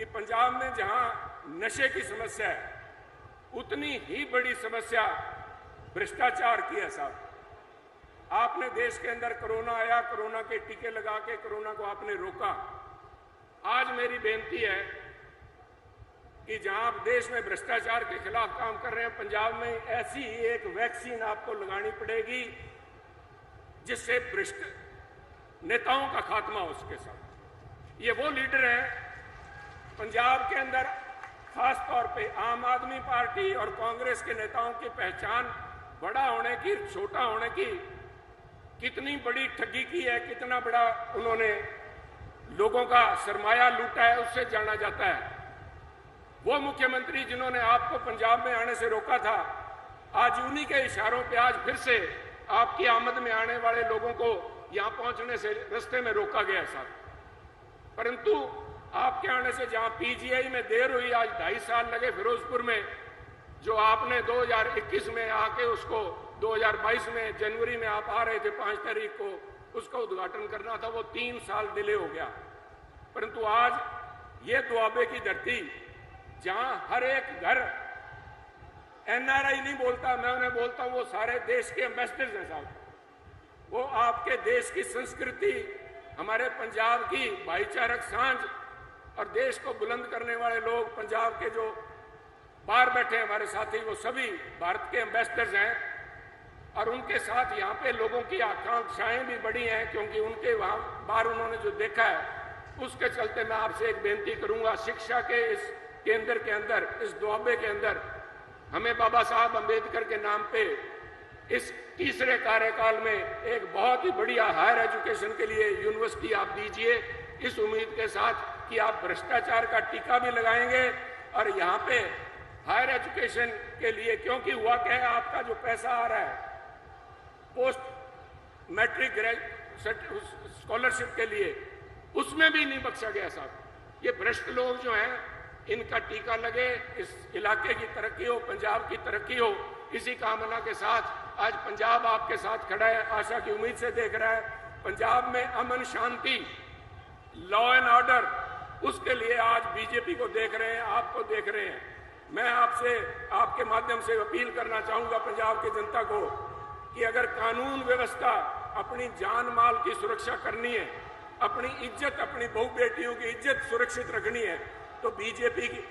कि पंजाब में जहां नशे की समस्या है, उतनी ही बड़ी समस्या भ्रष्टाचार की है साहब। आपने देश के अंदर कोरोना आया, कोरोना के टीके लगा के कोरोना को आपने रोका। आज मेरी बेनती है कि जहां आप देश में भ्रष्टाचार के खिलाफ काम कर रहे हैं, पंजाब में ऐसी ही एक वैक्सीन आपको लगानी पड़ेगी जिससे भ्रष्ट नेताओं का खात्मा हो उसके साथ। ये वो लीडर हैं पंजाब के अंदर, खास तौर पे आम आदमी पार्टी और कांग्रेस के नेताओं की पहचान बड़ा होने की, छोटा होने की, कितनी बड़ी ठगी की है, कितना बड़ा उन्होंने लोगों का सरमाया लूटा है, उससे जाना जाता है। वो मुख्यमंत्री जिन्होंने आपको पंजाब में आने से रोका था, आज उन्हीं के इशारों पे आज फिर से आपकी आमद में आने वाले लोगों को यहां पहुंचने से रास्ते में रोका गया साहब। परंतु आपके आने से जहां पीजीआई में देर हुई, आज 2.5 साल लगे फिरोजपुर में, जो आपने 2021 में आके उसको 2022 में जनवरी में आप आ रहे थे 5 तारीख को, उसका उद्घाटन करना था, वो 3 साल डिले हो गया। परंतु आज ये दुआबे की धरती, जहां हर एक घर एनआरआई नहीं बोलता, मैं उन्हें बोलता हूं, वो सारे देश के एम्बेसडर्स हैं साहब। वो आपके देश की संस्कृति, हमारे पंजाब की भाईचारक सांझ और देश को बुलंद करने वाले लोग, पंजाब के जो बाहर बैठे हमारे साथी, वो सभी भारत के एम्बेसडर्स हैं। और उनके साथ यहाँ पे लोगों की आकांक्षाएं भी बढ़ी हैं, क्योंकि उनके वहाँ बाहर उन्होंने जो देखा है, उसके चलते मैं आपसे एक बेनती करूंगा, शिक्षा के इस केंद्र के अंदर, इस दुआबे के अंदर, हमें बाबा साहब अम्बेडकर के नाम पे इस तीसरे कार्यकाल में एक बहुत ही बढ़िया हायर एजुकेशन के लिए यूनिवर्सिटी आप दीजिए, इस उम्मीद के साथ कि आप भ्रष्टाचार का टीका भी लगाएंगे। और यहाँ पे हायर एजुकेशन के लिए, क्योंकि हुआ क्या है, आपका जो पैसा आ रहा है पोस्ट मैट्रिक स्कॉलरशिप के लिए, उसमें भी नहीं बख्शा गया साहब। ये भ्रष्ट लोग जो हैं, इनका टीका लगे, इस इलाके की तरक्की हो, पंजाब की तरक्की हो। इसी कामना के साथ आज पंजाब आपके साथ खड़ा है, आशा की उम्मीद से देख रहा है। पंजाब में अमन शांति, लॉ एंड ऑर्डर, उसके लिए आज बीजेपी को देख रहे हैं, आपको देख रहे हैं। मैं आपसे, आपके माध्यम से अपील करना चाहूंगा पंजाब की जनता को कि अगर कानून व्यवस्था, अपनी जान माल की सुरक्षा करनी है, अपनी इज्जत, अपनी बहू बेटियों की इज्जत सुरक्षित रखनी है, तो बीजेपी की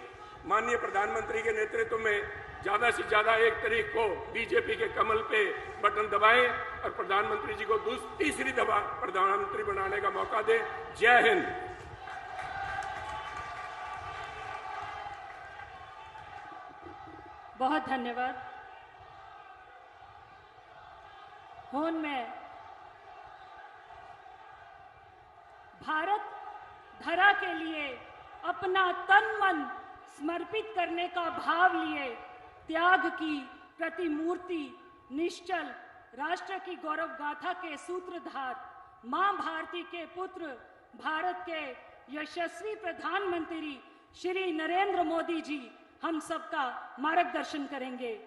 माननीय प्रधानमंत्री के नेतृत्व में ज्यादा से ज्यादा 1 तारीख को बीजेपी के कमल पे बटन दबाएं और प्रधानमंत्री जी को तीसरी दफा प्रधानमंत्री बनाने का मौका दें। जय हिंद। बहुत धन्यवाद। होन में भारत धरा के लिए अपना तन मन समर्पित करने का भाव लिए त्याग की प्रतिमूर्ति, निश्चल राष्ट्र की गौरव गाथा के सूत्रधार, मां भारती के पुत्र, भारत के यशस्वी प्रधानमंत्री श्री नरेंद्र मोदी जी हम सबका मार्गदर्शन करेंगे।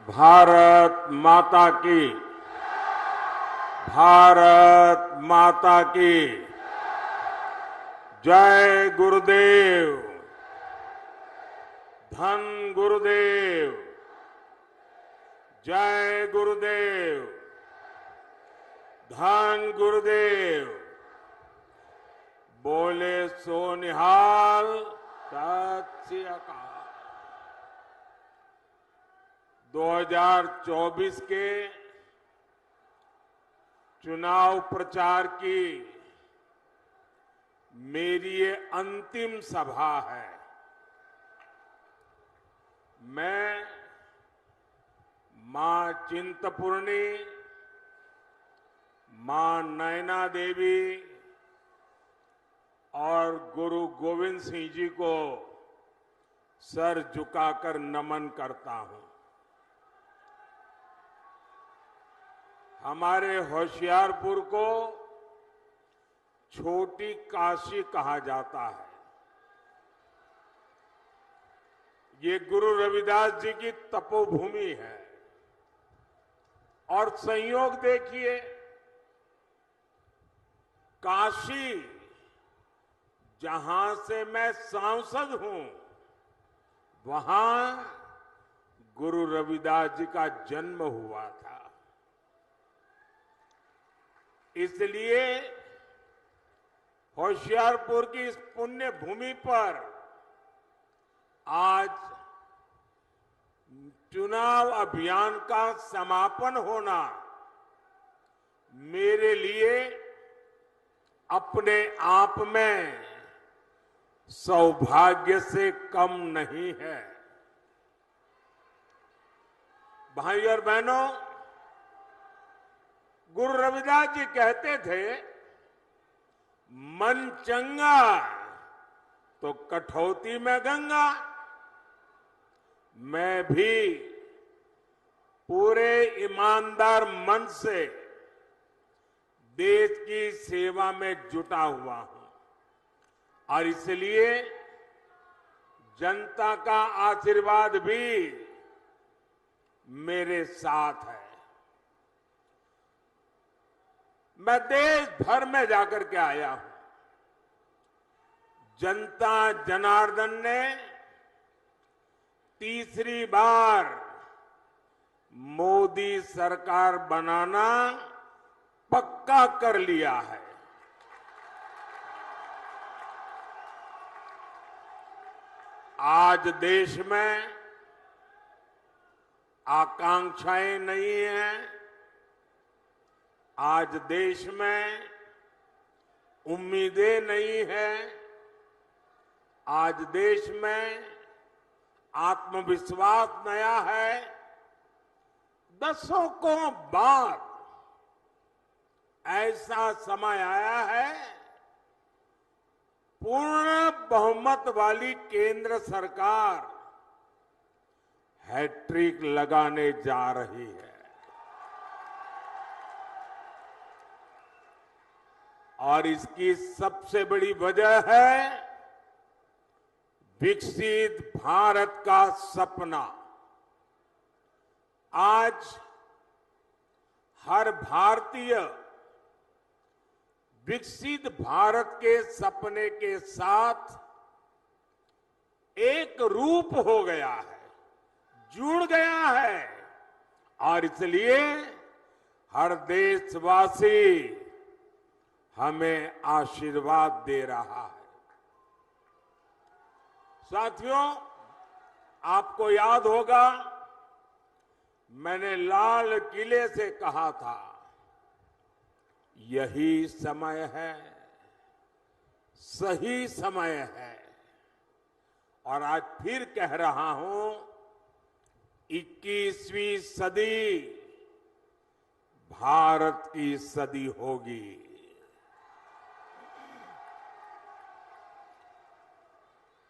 भारत माता की, भारत माता की जय। गुरुदेव, धन गुरुदेव, जय गुरुदेव, धन गुरुदेव। बोले सो निहाल, सत श्री अकाल। 2024 के चुनाव प्रचार की मेरी ये अंतिम सभा है। मैं मां चिंतपूर्णी, मां नैना देवी और गुरु गोविंद सिंह जी को सर झुकाकर नमन करता हूं। हमारे होशियारपुर को छोटी काशी कहा जाता है। ये गुरु रविदास जी की तपोभूमि है। और संयोग देखिए, काशी जहां से मैं सांसद हूं, वहां गुरु रविदास जी का जन्म हुआ था। इसलिए होशियारपुर की इस पुण्य भूमि पर आज चुनाव अभियान का समापन होना मेरे लिए अपने आप में सौभाग्य से कम नहीं है। भाई और बहनों, गुरु रविदास जी कहते थे, मन चंगा तो कठौती में गंगा। मैं भी पूरे ईमानदार मन से देश की सेवा में जुटा हुआ हूं और इसलिए जनता का आशीर्वाद भी मेरे साथ है। मैं देश भर में जाकर के आया हूं। जनता जनार्दन ने तीसरी बार मोदी सरकार बनाना पक्का कर लिया है। आज देश में आकांक्षाएं नहीं हैं। आज देश में उम्मीदें नहीं हैं। आज देश में आत्मविश्वास नया है। दशकों बाद ऐसा समय आया है, पूर्ण बहुमत वाली केंद्र सरकार हैट्रिक लगाने जा रही है। और इसकी सबसे बड़ी वजह है विकसित भारत का सपना। आज हर भारतीय विकसित भारत के सपने के साथ एक रूप हो गया है, जुड़ गया है। और इसलिए हर देशवासी हमें आशीर्वाद दे रहा है। साथियों, आपको याद होगा, मैंने लाल किले से कहा था, यही समय है, सही समय है। और आज फिर कह रहा हूं, 21वीं सदी भारत की सदी होगी।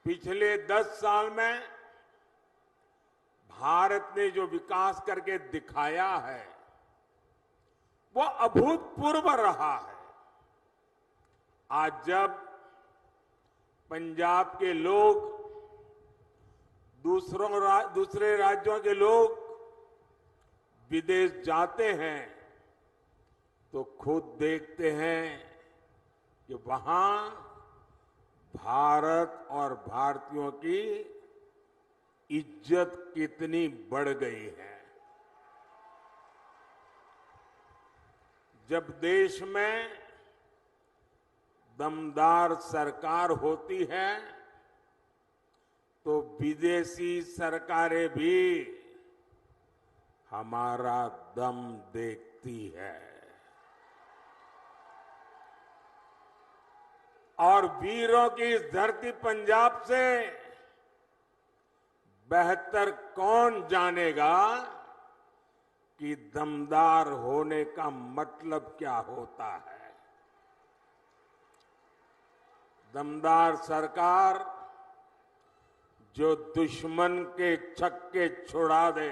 पिछले 10 साल में भारत ने जो विकास करके दिखाया है, वो अभूतपूर्व रहा है। आज जब पंजाब के लोग, दूसरे राज्यों के लोग विदेश जाते हैं तो खुद देखते हैं कि वहां भारत और भारतीयों की इज्जत कितनी बढ़ गई है। जब देश में दमदार सरकार होती है तो विदेशी सरकारें भी हमारा दम देखती है। और वीरों की इस धरती पंजाब से बेहतर कौन जानेगा कि दमदार होने का मतलब क्या होता है। दमदार सरकार जो दुश्मन के छक्के छुड़ा दे,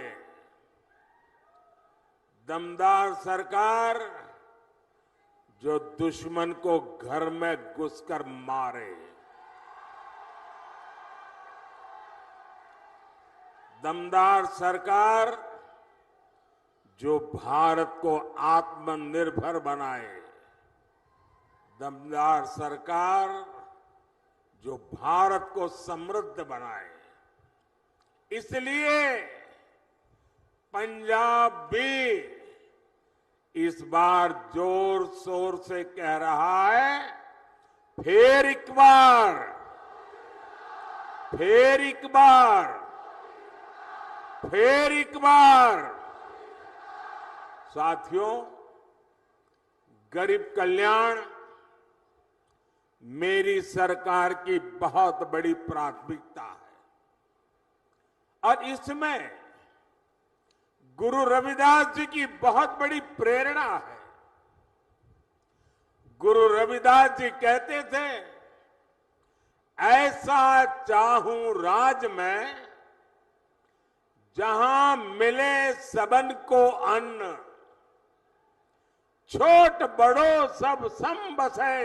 दमदार सरकार जो दुश्मन को घर में घुसकर मारे, दमदार सरकार जो भारत को आत्मनिर्भर बनाए, दमदार सरकार जो भारत को समृद्ध बनाए। इसलिए पंजाब भी इस बार जोर शोर से कह रहा है, फिर एक बार, फिर एक बार, फिर एक बार। साथियों, गरीब कल्याण मेरी सरकार की बहुत बड़ी प्राथमिकता है और इसमें गुरु रविदास जी की बहुत बड़ी प्रेरणा है। गुरु रविदास जी कहते थे, ऐसा चाहूं राज में जहां मिले सबन को अन्न, छोट बड़ो सब सम बसे,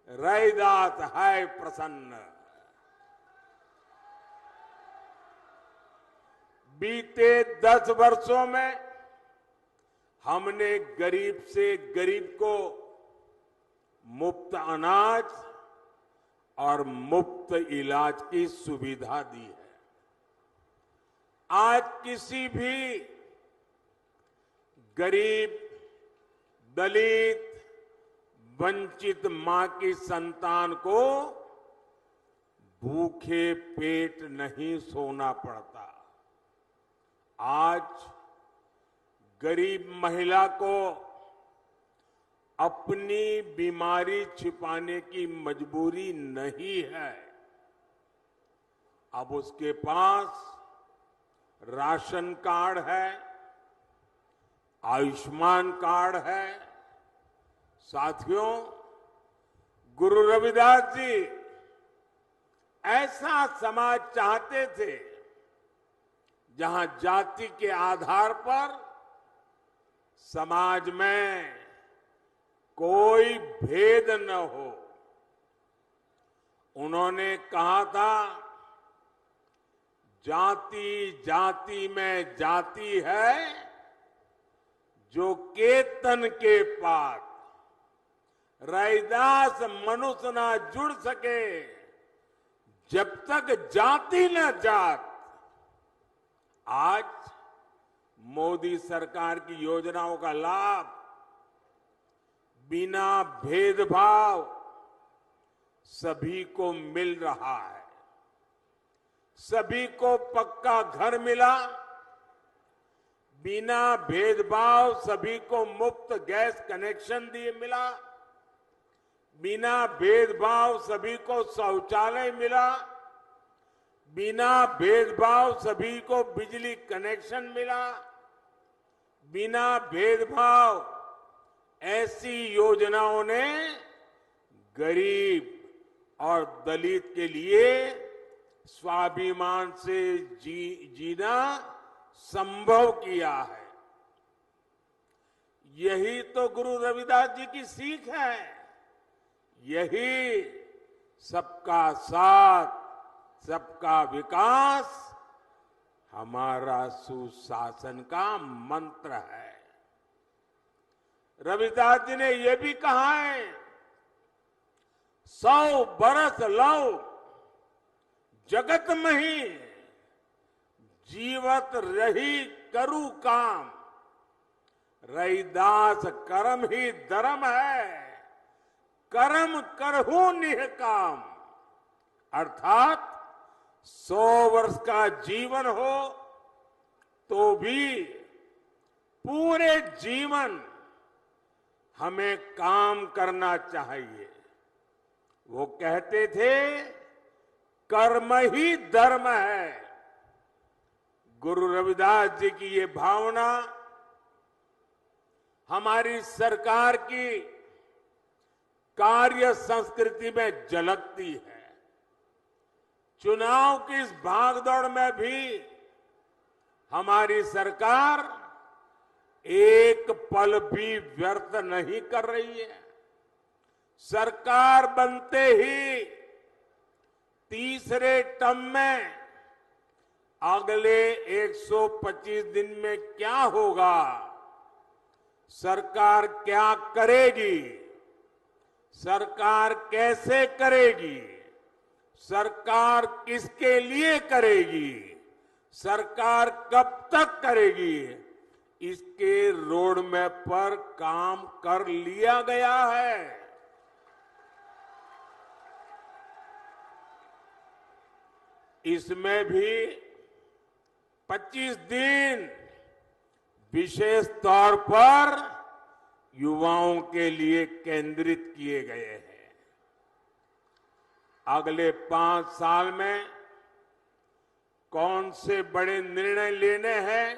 रैदास है प्रसन्न। बीते 10 वर्षों में हमने गरीब से गरीब को मुफ्त अनाज और मुफ्त इलाज की सुविधा दी है। आज किसी भी गरीब, दलित, वंचित मां की संतान को भूखे पेट नहीं सोना पड़ता। आज गरीब महिला को अपनी बीमारी छिपाने की मजबूरी नहीं है। अब उसके पास राशन कार्ड है, आयुष्मान कार्ड है। साथियों, गुरु रविदास जी ऐसा समाज चाहते थे जहां जाति के आधार पर समाज में कोई भेद न हो। उन्होंने कहा था, जाति जाति में जाति है, जो केतन के पात, रैदास मनुष्य ना जुड़ सके, जब तक जाति न जात। आज मोदी सरकार की योजनाओं का लाभ बिना भेदभाव सभी को मिल रहा है। सभी को पक्का घर मिला, बिना भेदभाव सभी को मुफ्त गैस कनेक्शन दिए मिला, बिना भेदभाव सभी को शौचालय मिला, बिना भेदभाव सभी को बिजली कनेक्शन मिला, बिना भेदभाव ऐसी योजनाओं ने गरीब और दलित के लिए स्वाभिमान से जीना संभव किया है। यही तो गुरु रविदास जी की सीख है। यही सबका साथ, सबका विकास हमारा सुशासन का मंत्र है। रविदास जी ने यह भी कहा है, 100 बरस लौ जगत में ही, जीवत रही करू काम, रैदास कर्म ही धर्म है, कर्म करहू निह काम। अर्थात 100 वर्ष का जीवन हो तो भी पूरे जीवन हमें काम करना चाहिए। वो कहते थे, कर्म ही धर्म है। गुरु रविदास जी की ये भावना हमारी सरकार की कार्य संस्कृति में झलकती है। चुनाव की इस भागदौड़ में भी हमारी सरकार एक पल भी व्यर्थ नहीं कर रही है। सरकार बनते ही तीसरे टर्म में अगले 125 दिन में क्या होगा, सरकार क्या करेगी, सरकार कैसे करेगी, सरकार किसके लिए करेगी, सरकार कब तक करेगी, इसके रोड मैप पर काम कर लिया गया है। इसमें भी 25 दिन विशेष तौर पर युवाओं के लिए केंद्रित किए गए हैं। अगले 5 साल में कौन से बड़े निर्णय लेने हैं,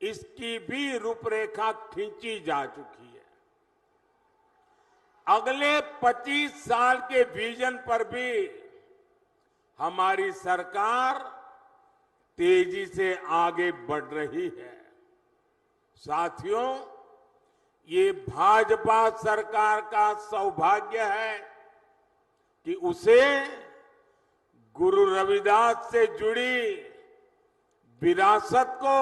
इसकी भी रूपरेखा खींची जा चुकी है। अगले 25 साल के विजन पर भी हमारी सरकार तेजी से आगे बढ़ रही है। साथियों, ये भाजपा सरकार का सौभाग्य है कि उसे गुरु रविदास से जुड़ी विरासत को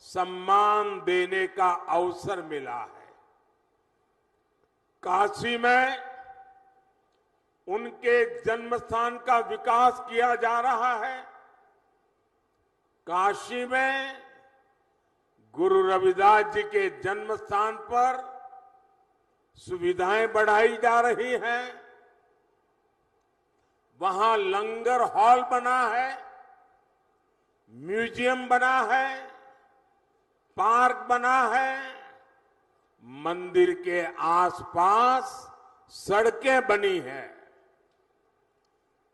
सम्मान देने का अवसर मिला है। काशी में उनके जन्म स्थान का विकास किया जा रहा है। काशी में गुरु रविदास जी के जन्म स्थान पर सुविधाएं बढ़ाई जा रही हैं। वहां लंगर हॉल बना है, म्यूजियम बना है, पार्क बना है, मंदिर के आसपास सड़कें बनी हैं।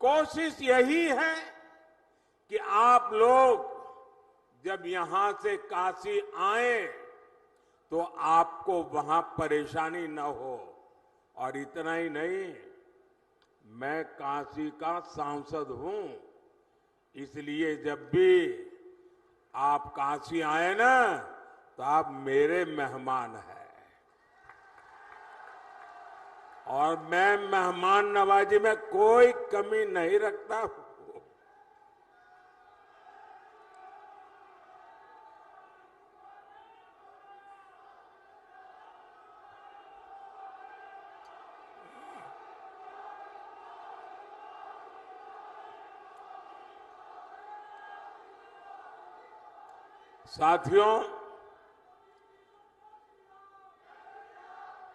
कोशिश यही है कि आप लोग जब यहां से काशी आए तो आपको वहां परेशानी न हो। और इतना ही नहीं, मैं काशी का सांसद हूं, इसलिए जब भी आप काशी आए ना तो आप मेरे मेहमान हैं। और मैं मेहमान नवाजी में कोई कमी नहीं रखता हूं। साथियों,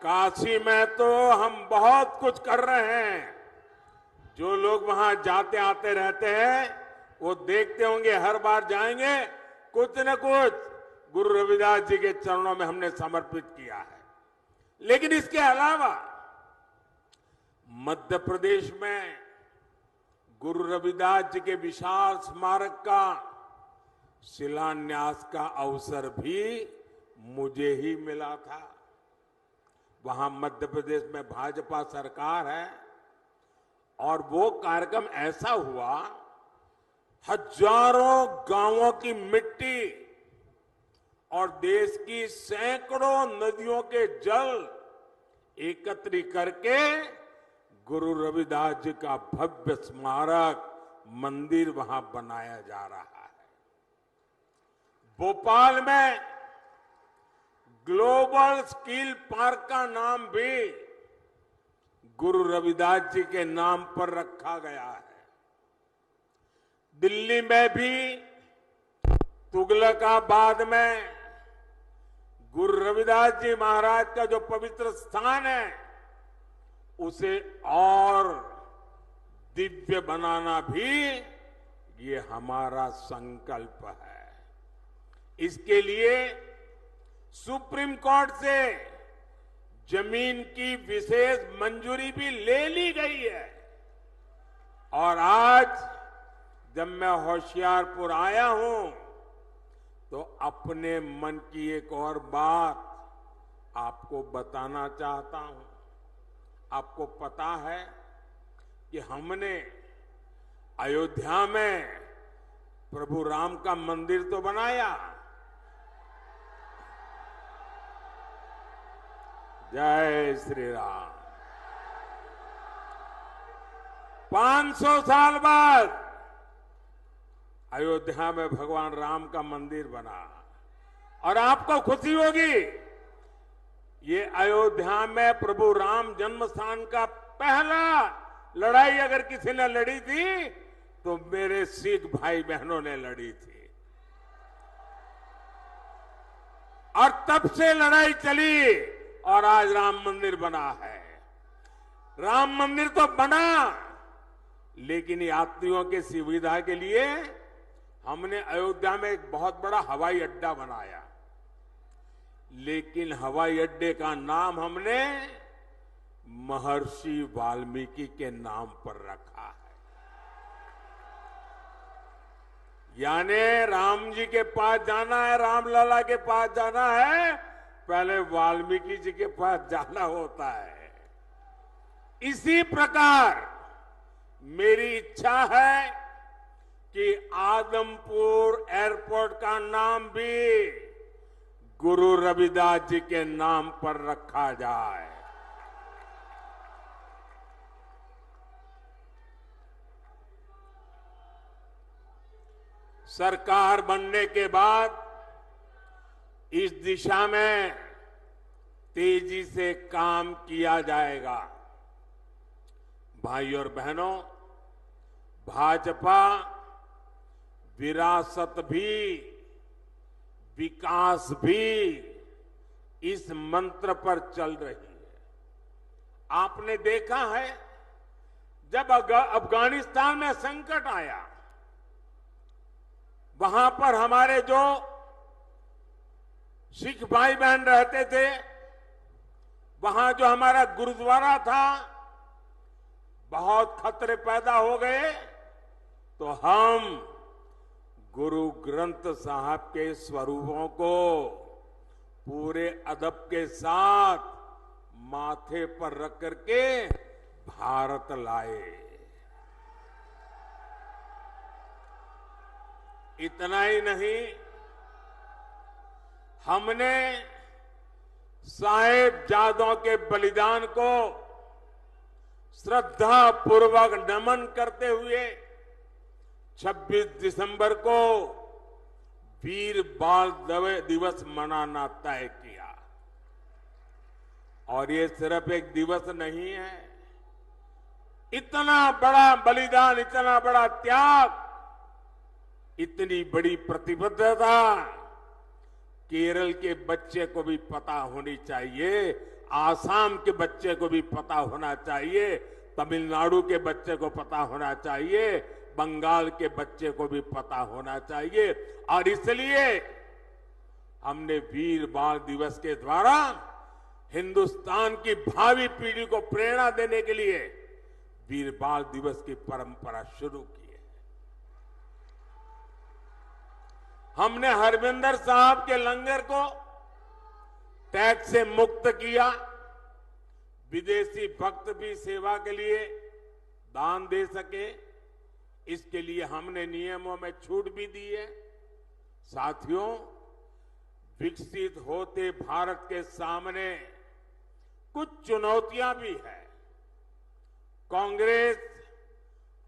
काशी में तो हम बहुत कुछ कर रहे हैं। जो लोग वहां जाते आते रहते हैं वो देखते होंगे, हर बार जाएंगे कुछ न कुछ गुरु रविदास जी के चरणों में हमने समर्पित किया है। लेकिन इसके अलावा मध्य प्रदेश में गुरु रविदास जी के विशाल स्मारक का शिलान्यास का अवसर भी मुझे ही मिला था। वहां मध्य प्रदेश में भाजपा सरकार है और वो कार्यक्रम ऐसा हुआ, हजारों गांवों की मिट्टी और देश की सैकड़ों नदियों के जल एकत्रित करके गुरु रविदास जी का भव्य स्मारक मंदिर वहां बनाया जा रहा है। भोपाल में ग्लोबल स्किल पार्क का नाम भी गुरु रविदास जी के नाम पर रखा गया है। दिल्ली में भी तुगलकाबाद में गुरु रविदास जी महाराज का जो पवित्र स्थान है उसे और दिव्य बनाना भी ये हमारा संकल्प है। इसके लिए सुप्रीम कोर्ट से जमीन की विशेष मंजूरी भी ले ली गई है। और आज जब मैं होशियारपुर आया हूं तो अपने मन की एक और बात आपको बताना चाहता हूं। आपको पता है कि हमने अयोध्या में प्रभु राम का मंदिर तो बनाया, जय श्री राम। 500 साल बाद अयोध्या में भगवान राम का मंदिर बना और आपको खुशी होगी, ये अयोध्या में प्रभु राम जन्म स्थान का पहला लड़ाई अगर किसी ने लड़ी थी तो मेरे सिख भाई बहनों ने लड़ी थी। और तब से लड़ाई चली और आज राम मंदिर बना है। राम मंदिर तो बना, लेकिन यात्रियों की सुविधा के लिए हमने अयोध्या में एक बहुत बड़ा हवाई अड्डा बनाया, लेकिन हवाई अड्डे का नाम हमने महर्षि वाल्मीकि के नाम पर रखा है। यानी राम जी के पास जाना है, रामलला के पास जाना है, पहले वाल्मीकि जी के पास जाना होता है। इसी प्रकार मेरी इच्छा है कि आदमपुर एयरपोर्ट का नाम भी गुरु रविदास जी के नाम पर रखा जाए। सरकार बनने के बाद इस दिशा में तेजी से काम किया जाएगा। भाई और बहनों, भाजपा विरासत भी विकास भी इस मंत्र पर चल रही है। आपने देखा है, जब अफगानिस्तान में संकट आया, वहां पर हमारे जो सिख भाई बहन रहते थे, वहां जो हमारा गुरुद्वारा था, बहुत खतरे पैदा हो गए, तो हम गुरु ग्रंथ साहब के स्वरूपों को पूरे अदब के साथ माथे पर रख करके भारत लाए। इतना ही नहीं, हमने साहिबजादों के बलिदान को श्रद्धा पूर्वक नमन करते हुए 26 दिसंबर को वीर बाल दिवस मनाना तय किया। और ये सिर्फ एक दिवस नहीं है, इतना बड़ा बलिदान, इतना बड़ा त्याग, इतनी बड़ी प्रतिबद्धता केरल के बच्चे को भी पता होनी चाहिए, आसाम के बच्चे को भी पता होना चाहिए, तमिलनाडु के बच्चे को पता होना चाहिए, बंगाल के बच्चे को भी पता होना चाहिए। और इसलिए हमने वीर बाल दिवस के द्वारा हिंदुस्तान की भावी पीढ़ी को प्रेरणा देने के लिए वीर बाल दिवस की परंपरा शुरू की। हमने हरमिंदर साहब के लंगर को टैक्स से मुक्त किया। विदेशी भक्त भी सेवा के लिए दान दे सके, इसके लिए हमने नियमों में छूट भी दी है। साथियों, विकसित होते भारत के सामने कुछ चुनौतियां भी है। कांग्रेस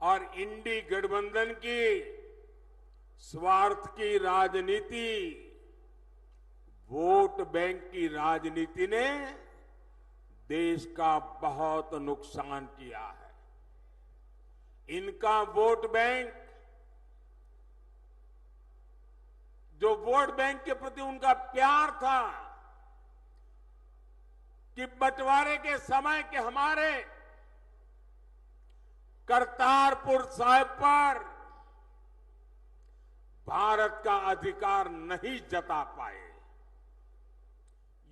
और इंडी गठबंधन की स्वार्थ की राजनीति, वोट बैंक की राजनीति ने देश का बहुत नुकसान किया है। इनका वोट बैंक, जो वोट बैंक के प्रति उनका प्यार था कि बंटवारे के समय के हमारे करतारपुर साहिब पर भारत का अधिकार नहीं जता पाए,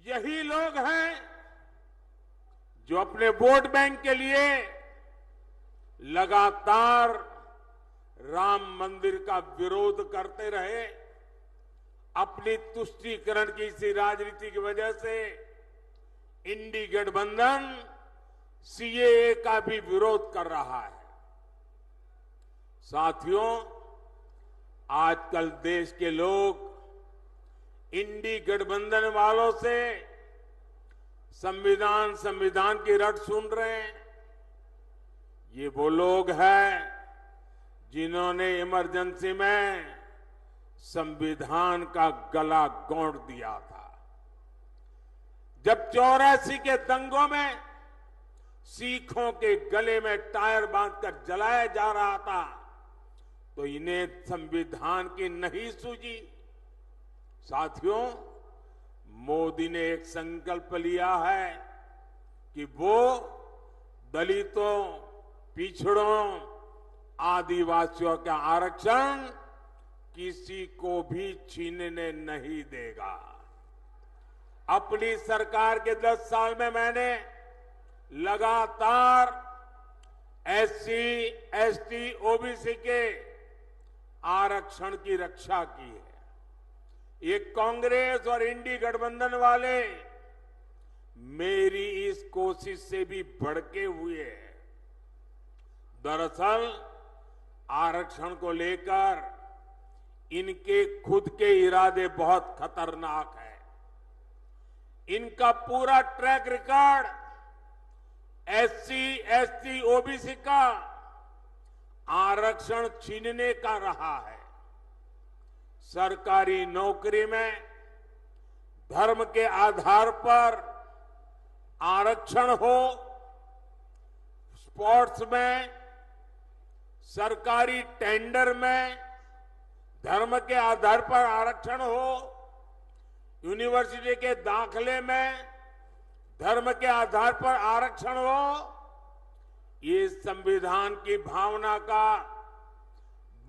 यही लोग हैं जो अपने वोट बैंक के लिए लगातार राम मंदिर का विरोध करते रहे। अपनी तुष्टीकरण की इसी राजनीति की वजह से इंडी गठबंधन सीएए का भी विरोध कर रहा है। साथियों, आजकल देश के लोग इंडी गठबंधन वालों से संविधान संविधान की रट सुन रहे हैं। ये वो लोग हैं जिन्होंने इमरजेंसी में संविधान का गला घोंट दिया था। जब 84 के दंगों में सिखों के गले में टायर बांधकर जलाया जा रहा था तो इन्हें संविधान की नहीं सूझी। साथियों, मोदी ने एक संकल्प लिया है कि वो दलितों, पिछड़ों, आदिवासियों का आरक्षण किसी को भी छीनने नहीं देगा। अपनी सरकार के 10 साल में मैंने लगातार SC, ST, OBC के आरक्षण की रक्षा की है। ये कांग्रेस और इंडी गठबंधन वाले मेरी इस कोशिश से भी भड़के हुए हैं। दरअसल आरक्षण को लेकर इनके खुद के इरादे बहुत खतरनाक है। इनका पूरा track record SC, ST, OBC का आरक्षण छीनने का रहा है। सरकारी नौकरी में धर्म के आधार पर आरक्षण हो, स्पोर्ट्स में, सरकारी टेंडर में धर्म के आधार पर आरक्षण हो, यूनिवर्सिटी के दाखले में धर्म के आधार पर आरक्षण हो, ये संविधान की भावना का,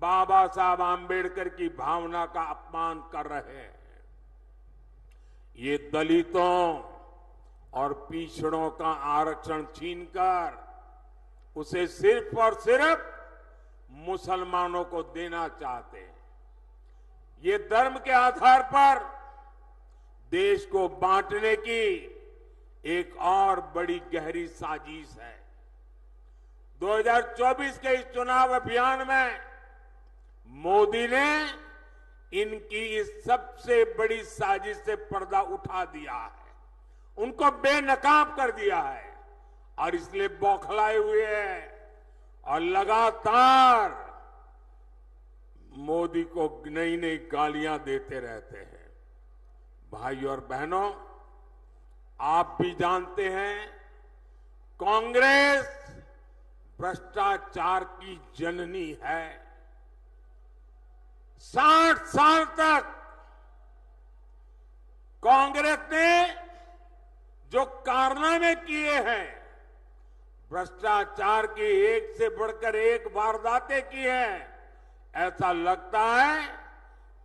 बाबा साहब आंबेडकर की भावना का अपमान कर रहे हैं। ये दलितों और पिछड़ों का आरक्षण छीनकर उसे सिर्फ और सिर्फ मुसलमानों को देना चाहते हैं। ये धर्म के आधार पर देश को बांटने की एक और बड़ी गहरी साजिश है। 2024 के इस चुनाव अभियान में मोदी ने इनकी इस सबसे बड़ी साजिश से पर्दा उठा दिया है, उनको बेनकाब कर दिया है और इसलिए बौखलाए हुए हैं और लगातार मोदी को नई नई गालियां देते रहते हैं। भाई और बहनों, आप भी जानते हैं कांग्रेस भ्रष्टाचार की जननी है। 60 साल तक कांग्रेस ने जो कारनामे किए हैं, भ्रष्टाचार की एक से बढ़कर एक वारदातें की हैं, ऐसा लगता है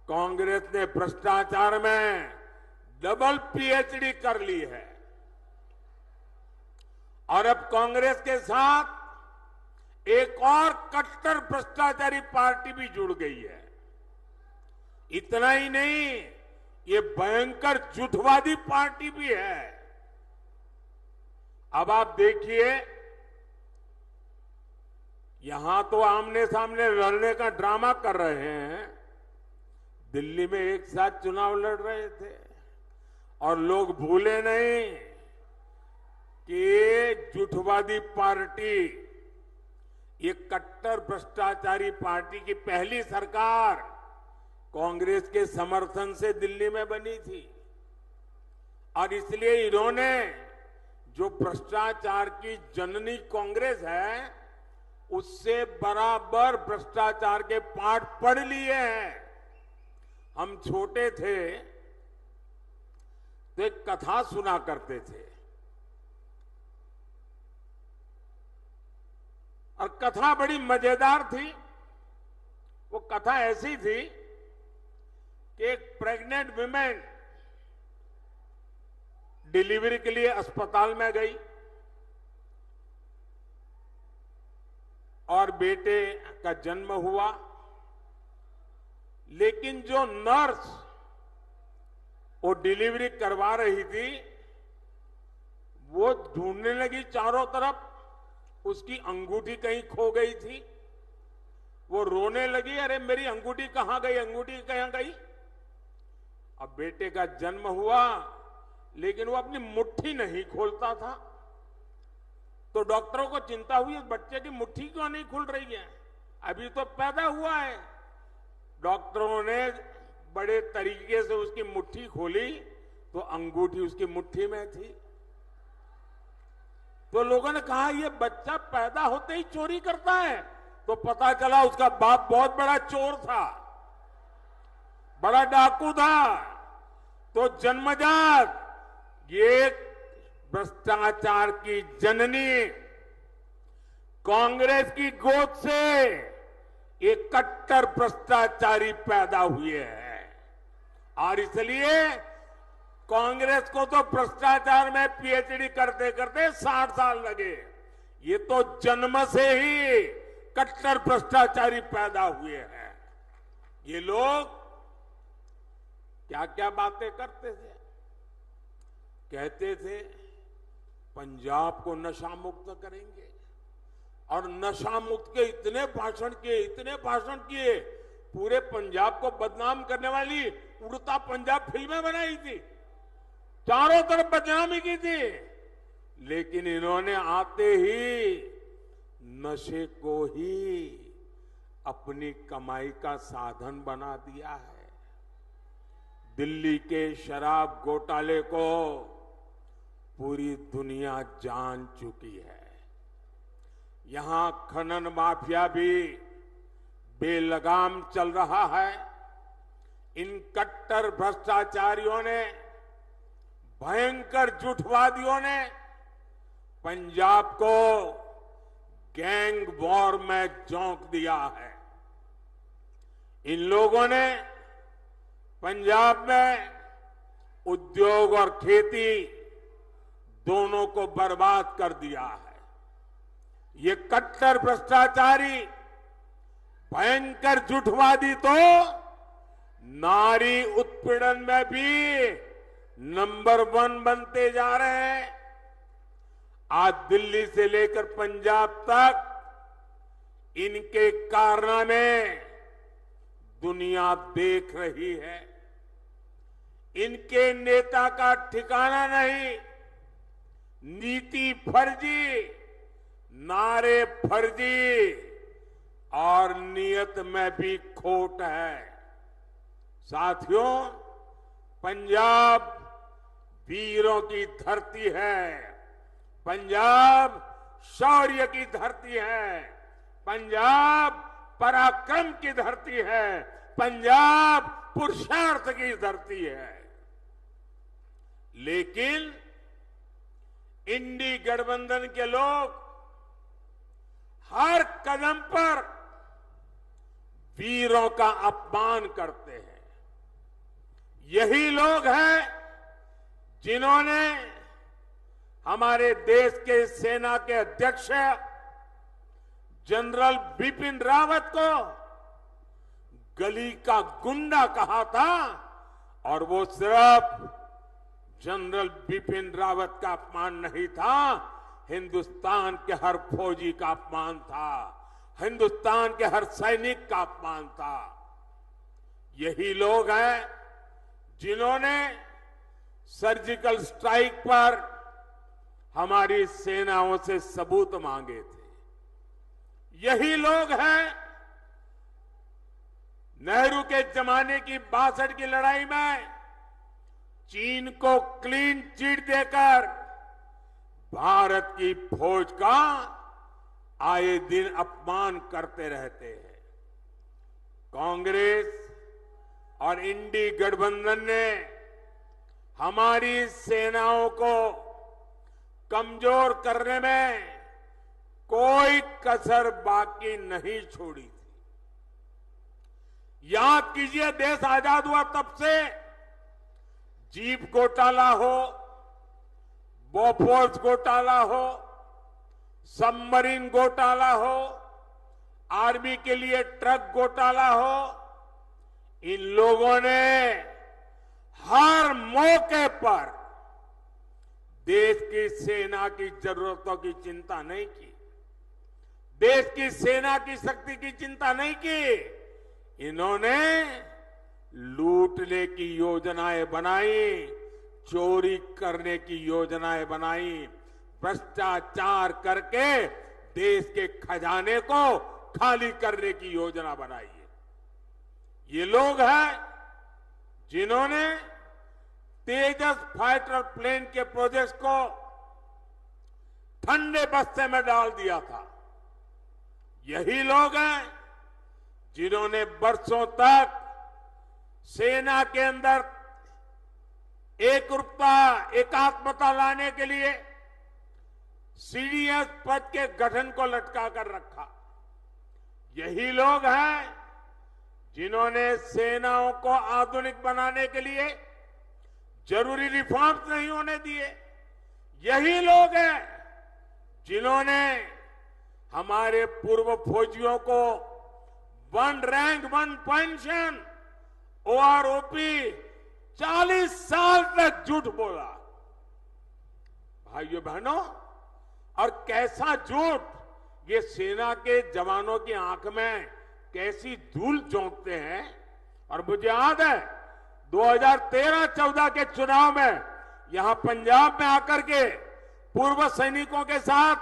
कांग्रेस ने भ्रष्टाचार में डबल PhD कर ली है। और अब कांग्रेस के साथ एक और कट्टर भ्रष्टाचारी पार्टी भी जुड़ गई है। इतना ही नहीं, ये भयंकर जुद्धवादी पार्टी भी है। अब आप देखिए, यहां तो आमने सामने लड़ने का ड्रामा कर रहे हैं, दिल्ली में एक साथ चुनाव लड़ रहे थे और लोग भूले नहीं कि ये जुद्धवादी पार्टी, ये कट्टर भ्रष्टाचारी पार्टी की पहली सरकार कांग्रेस के समर्थन से दिल्ली में बनी थी और इसलिए इन्होंने जो भ्रष्टाचार की जननी कांग्रेस है, उससे बराबर भ्रष्टाचार के पाठ पढ़ लिए हैं। हम छोटे थे तो एक कथा सुना करते थे और कथा बड़ी मजेदार थी। वो कथा ऐसी थी कि एक प्रेग्नेंट विमेन डिलीवरी के लिए अस्पताल में गई और बेटे का जन्म हुआ, लेकिन जो नर्स वो डिलीवरी करवा रही थी, वो ढूंढने लगी चारों तरफ, उसकी अंगूठी कहीं खो गई थी। वो रोने लगी, अरे मेरी अंगूठी कहां गई, अंगूठी कहां गई। अब बेटे का जन्म हुआ लेकिन वो अपनी मुट्ठी नहीं खोलता था। तो डॉक्टरों को चिंता हुई, इस बच्चे की मुट्ठी क्यों नहीं खुल रही है, अभी तो पैदा हुआ है। डॉक्टरों ने बड़े तरीके से उसकी मुट्ठी खोली तो अंगूठी उसकी मुट्ठी में थी। तो लोगों ने कहा ये बच्चा पैदा होते ही चोरी करता है। तो पता चला उसका बाप बहुत बड़ा चोर था, बड़ा डाकू था। तो जन्मजात ये भ्रष्टाचार की जननी कांग्रेस की गोद से एक कट्टर भ्रष्टाचारी पैदा हुए हैं। और इसलिए कांग्रेस को तो भ्रष्टाचार में पीएचडी करते करते 60 साल लगे। ये तो जन्म से ही कट्टर भ्रष्टाचारी पैदा हुए हैं। ये लोग क्या क्या बातें करते थे। कहते थे पंजाब को नशा मुक्त करेंगे, और नशा मुक्त के इतने भाषण किए, पूरे पंजाब को बदनाम करने वाली उड़ता पंजाब फिल्में बनाई थी, चारों तरफ बदनामी की थी। लेकिन इन्होंने आते ही नशे को ही अपनी कमाई का साधन बना दिया है। दिल्ली के शराब घोटाले को पूरी दुनिया जान चुकी है। यहां खनन माफिया भी बेलगाम चल रहा है। इन कट्टर भ्रष्टाचारियों ने, भयंकर झूठवादियों ने पंजाब को गैंग वॉर में झोंक दिया है। इन लोगों ने पंजाब में उद्योग और खेती दोनों को बर्बाद कर दिया है। ये कट्टर भ्रष्टाचारी, भयंकर झूठवादी तो नारी उत्पीड़न में भी नंबर 1 बनते जा रहे हैं। आज दिल्ली से लेकर पंजाब तक इनके कारनामे दुनिया देख रही है। इनके नेता का ठिकाना नहीं, नीति फर्जी, नारे फर्जी और नियत में भी खोट है। साथियों, पंजाब वीरों की धरती है, पंजाब शौर्य की धरती है, पंजाब पराक्रम की धरती है, पंजाब पुरुषार्थ की धरती है। लेकिन इंडी गठबंधन के लोग हर कदम पर वीरों का अपमान करते हैं। यही लोग हैं जिन्होंने हमारे देश के सेना के अध्यक्ष जनरल बिपिन रावत को गली का गुंडा कहा था, और वो सिर्फ जनरल बिपिन रावत का अपमान नहीं था, हिंदुस्तान के हर फौजी का अपमान था, हिंदुस्तान के हर सैनिक का अपमान था। यही लोग हैं जिन्होंने सर्जिकल स्ट्राइक पर हमारी सेनाओं से सबूत मांगे थे। यही लोग हैं नेहरू के जमाने की 62 की लड़ाई में चीन को क्लीन चिट देकर भारत की फौज का आए दिन अपमान करते रहते हैं। कांग्रेस और इंडी गठबंधन ने हमारी सेनाओं को कमजोर करने में कोई कसर बाकी नहीं छोड़ी थी। याद कीजिए, देश आजाद हुआ तब से जीप घोटाला हो, बोफोर्स घोटाला हो, सबमरीन घोटाला हो, आर्मी के लिए ट्रक घोटाला हो, इन लोगों ने हर मौके पर देश की सेना की जरूरतों की चिंता नहीं की, देश की सेना की शक्ति की चिंता नहीं की। इन्होंने लूटने की योजनाएं बनाई, चोरी करने की योजनाएं बनाई, भ्रष्टाचार करके देश के खजाने को खाली करने की योजना बनाई है। ये लोग हैं जिन्होंने तेजस फाइटर प्लेन के प्रोजेक्ट को ठंडे बस्ते में डाल दिया था। यही लोग हैं जिन्होंने वर्षों तक सेना के अंदर एकरूपता, एकात्मता लाने के लिए सीडीएस पद के गठन को लटका कर रखा। यही लोग हैं जिन्होंने सेनाओं को आधुनिक बनाने के लिए जरूरी रिफॉर्म्स नहीं होने दिए। यही लोग हैं जिन्होंने हमारे पूर्व फौजियों को 1 रैंक 1 पेंशन, ओआरओपी 40 साल तक झूठ बोला। भाइयों बहनों, और कैसा झूठ, ये सेना के जवानों की आंख में कैसी धूल झोंकते हैं। और मुझे याद है 2013-14 के चुनाव में यहां पंजाब में आकर के पूर्व सैनिकों के साथ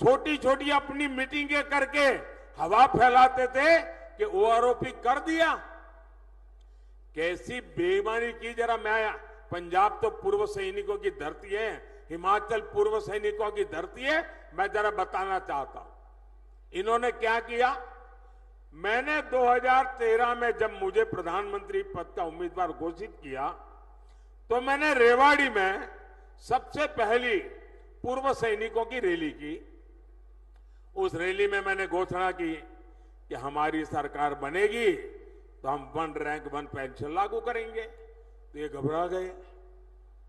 छोटी छोटी अपनी मीटिंगें करके हवा फैलाते थे कि ओआरओपी कर दिया। कैसी बेईमानी की। जरा मैं, पंजाब तो पूर्व सैनिकों की धरती है, हिमाचल पूर्व सैनिकों की धरती है, मैं जरा बताना चाहता हूं इन्होंने क्या किया। मैंने 2013 में जब मुझे प्रधानमंत्री पद का उम्मीदवार घोषित किया तो मैंने रेवाड़ी में सबसे पहली पूर्व सैनिकों की रैली की। उस रैली में मैंने घोषणा की कि हमारी सरकार बनेगी तो हम 1 रैंक 1 पेंशन लागू करेंगे। तो ये घबरा गए,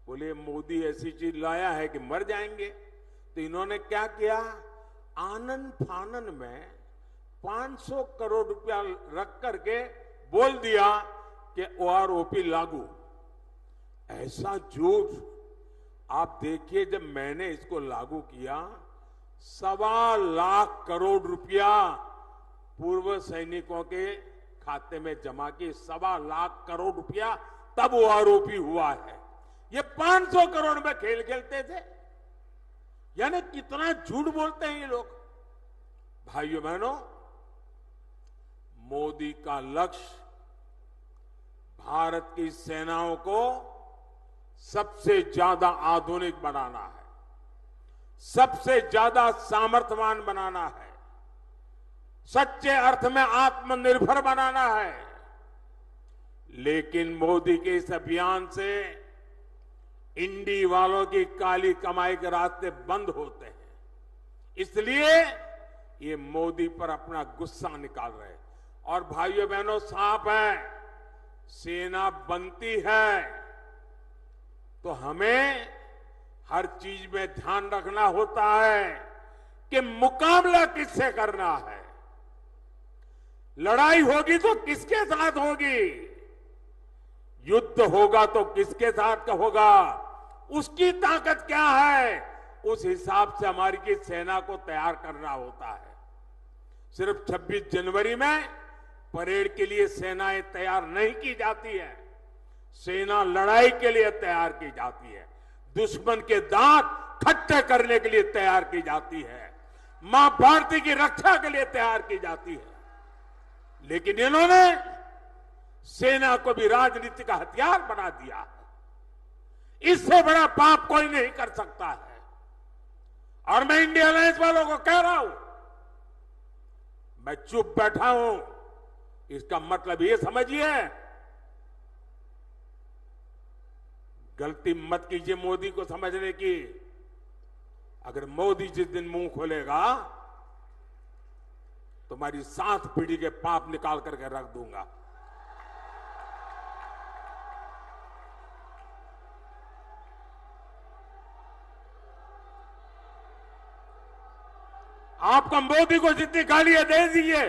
बोले मोदी ऐसी चीज लाया है कि मर जाएंगे। तो इन्होंने क्या किया, आनन फानन में 500 करोड़ रुपया रख करके बोल दिया कि ओआरओपी लागू। ऐसा झूठ। आप देखिए, जब मैंने इसको लागू किया 1.25 लाख करोड़ रुपया पूर्व सैनिकों के खाते में जमा की। 1.25 लाख करोड़ रुपया तब ओआरओपी हुआ है। ये 500 करोड़ में खेल खेलते थे। यानी कितना झूठ बोलते हैं ये लोग। भाइयों बहनों, मोदी का लक्ष्य भारत की सेनाओं को सबसे ज्यादा आधुनिक बनाना है, सबसे ज्यादा सामर्थ्यवान बनाना है, सच्चे अर्थ में आत्मनिर्भर बनाना है। लेकिन मोदी के इस अभियान से इंडी वालों की काली कमाई के रास्ते बंद होते हैं। इसलिए ये मोदी पर अपना गुस्सा निकाल रहे हैं। और भाइयों बहनों, साफ है, सेना बनती है तो हमें हर चीज में ध्यान रखना होता है कि मुकाबला किससे करना है। लड़ाई होगी तो किसके साथ होगी, युद्ध होगा तो किसके साथ होगा, उसकी ताकत क्या है, उस हिसाब से हमारी की सेना को तैयार करना होता है। सिर्फ 26 जनवरी में परेड के लिए सेनाएं तैयार नहीं की जाती है। सेना लड़ाई के लिए तैयार की जाती है, दुश्मन के दांत खट्टे करने के लिए तैयार की जाती है, मां भारती की रक्षा के लिए तैयार की जाती है। लेकिन इन्होंने सेना को भी राजनीति का हथियार बना दिया है। इससे बड़ा पाप कोई नहीं कर सकता है। और मैं इंडिया अलायंस वालों को कह रहा हूं, मैं चुप बैठा हूं, इसका मतलब ये समझिए, गलती मत कीजिए मोदी को समझने की। अगर मोदी जिस दिन मुंह खोलेगा तो हमारी 7 पीढ़ी के पाप निकाल करके रख दूंगा। आपको मोदी को जितनी गालियां दे दीजिए,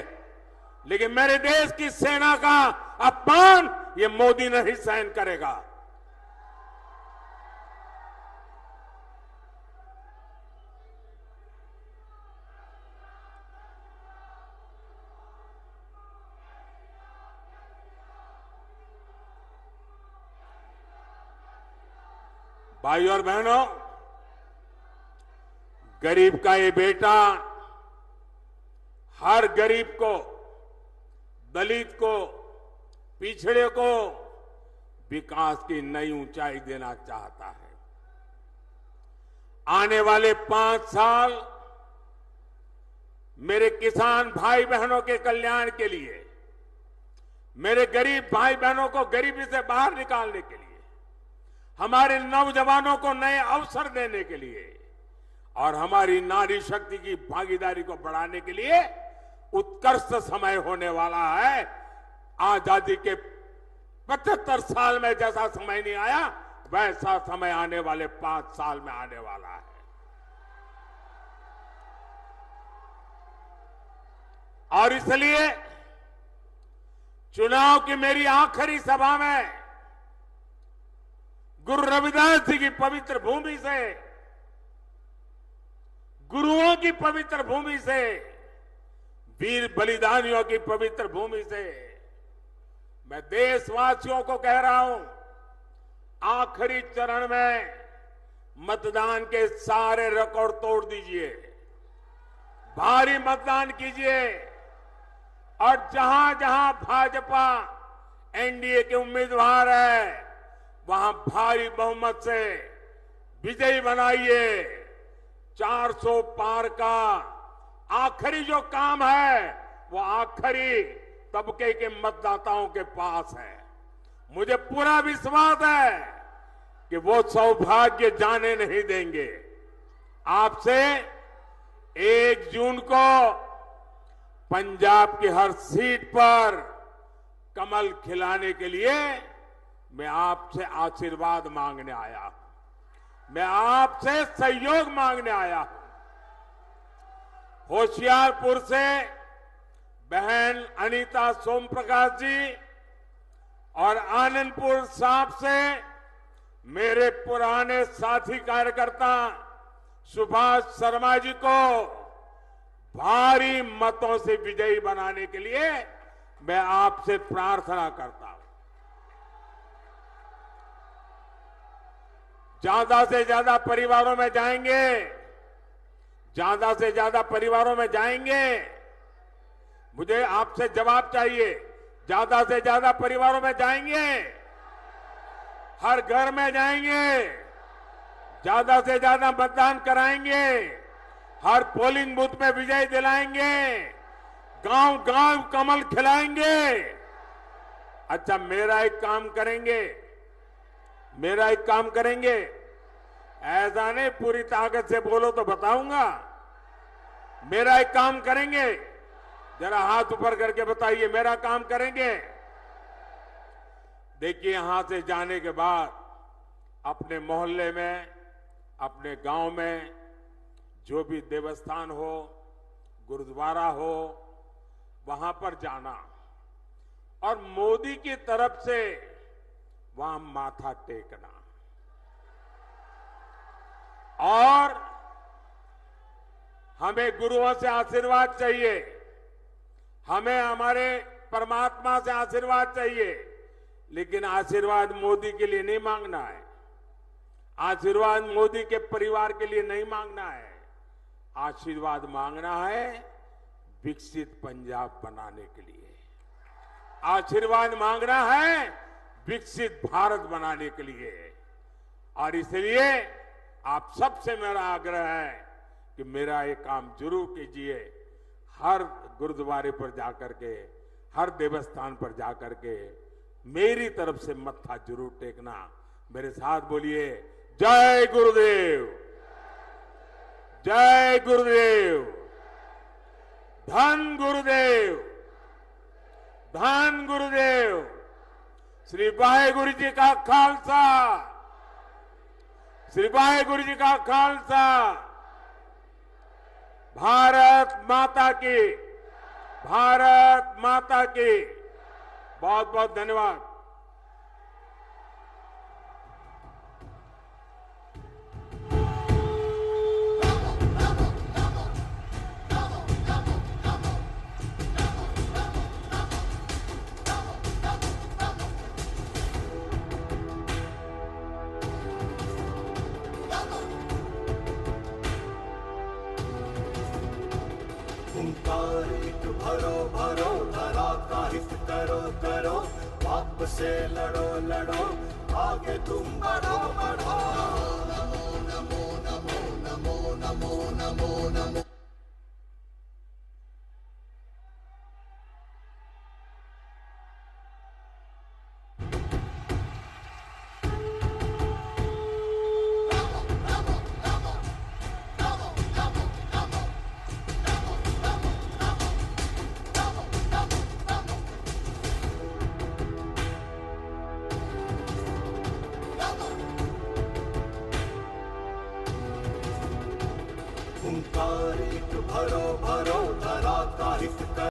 लेकिन मेरे देश की सेना का अपमान ये मोदी नहीं सहन करेगा। भाई और बहनों, गरीब का ये बेटा हर गरीब को, दलित को, पिछड़े को विकास की नई ऊंचाई देना चाहता है। आने वाले 5 साल मेरे किसान भाई बहनों के कल्याण के लिए, मेरे गरीब भाई बहनों को गरीबी से बाहर निकालने के लिए, हमारे नौजवानों को नए अवसर देने के लिए और हमारी नारी शक्ति की भागीदारी को बढ़ाने के लिए उत्कृष्ट समय होने वाला है। आजादी के 75 साल में जैसा समय नहीं आया, वैसा समय आने वाले 5 साल में आने वाला है। और इसलिए चुनाव की मेरी आखिरी सभा में गुरु रविदास जी की पवित्र भूमि से, गुरुओं की पवित्र भूमि से, वीर बलिदानियों की पवित्र भूमि से मैं देशवासियों को कह रहा हूं, आखिरी चरण में मतदान के सारे रिकॉर्ड तोड़ दीजिए, भारी मतदान कीजिए और जहां जहां भाजपा एनडीए के उम्मीदवार है वहां भारी बहुमत से विजयी बनाइए। 400 पार का आखिरी जो काम है वो आखिरी तबके के मतदाताओं के पास है। मुझे पूरा विश्वास है कि वो सौभाग्य जाने नहीं देंगे। आपसे 1 जून को पंजाब की हर सीट पर कमल खिलाने के लिए मैं आपसे आशीर्वाद मांगने आया हूं, मैं आपसे सहयोग मांगने आया हूं। होशियारपुर से बहन अनीता सोम प्रकाश जी और आनंदपुर साहब से मेरे पुराने साथी कार्यकर्ता सुभाष शर्मा जी को भारी मतों से विजयी बनाने के लिए मैं आपसे प्रार्थना करता हूं। ज्यादा से ज्यादा परिवारों में जाएंगे, ज्यादा से ज्यादा परिवारों में जाएंगे। मुझे आपसे जवाब चाहिए, ज्यादा से ज्यादा परिवारों में जाएंगे, हर घर में जाएंगे, ज्यादा से ज्यादा मतदान कराएंगे, हर पोलिंग बूथ में विजय दिलाएंगे, गांव गांव कमल खिलाएंगे। अच्छा, मेरा एक काम करेंगे, ऐसा नहीं पूरी ताकत से बोलो तो बताऊंगा। मेरा एक काम करेंगे, जरा हाथ ऊपर करके बताइए, मेरा काम करेंगे। देखिए, यहां से जाने के बाद अपने मोहल्ले में, अपने गांव में जो भी देवस्थान हो, गुरुद्वारा हो, वहां पर जाना और मोदी की तरफ से वहां माथा टेकना और हमें गुरुओं से आशीर्वाद चाहिए, हमें हमारे परमात्मा से आशीर्वाद चाहिए, लेकिन आशीर्वाद मोदी के लिए नहीं मांगना है, आशीर्वाद मोदी के परिवार के लिए नहीं मांगना है। आशीर्वाद मांगना है विकसित पंजाब बनाने के लिए, आशीर्वाद मांगना है विकसित भारत बनाने के लिए। और इसलिए आप सबसे मेरा आग्रह है कि मेरा ये काम जरूर कीजिए। हर गुरुद्वारे पर जाकर के, हर देवस्थान पर जाकर के मेरी तरफ से मत्था जरूर टेकना। मेरे साथ बोलिए, जय गुरुदेव, जय गुरुदेव, धन गुरुदेव, धन गुरुदेव। श्री वाहेगुरु जी का खालसा, श्री वाहेगुरु जी का खालसा। भारत माता की, भारत माता की। बहुत बहुत धन्यवाद। भरो भरो धरा का हित करो करो पाप से लड़ो लड़ो आगे तुम बढ़ो बढ़ो नमो नमो नमो नमो नमो नमो नमो ओंकार एक भरो भरो धरा का हित करो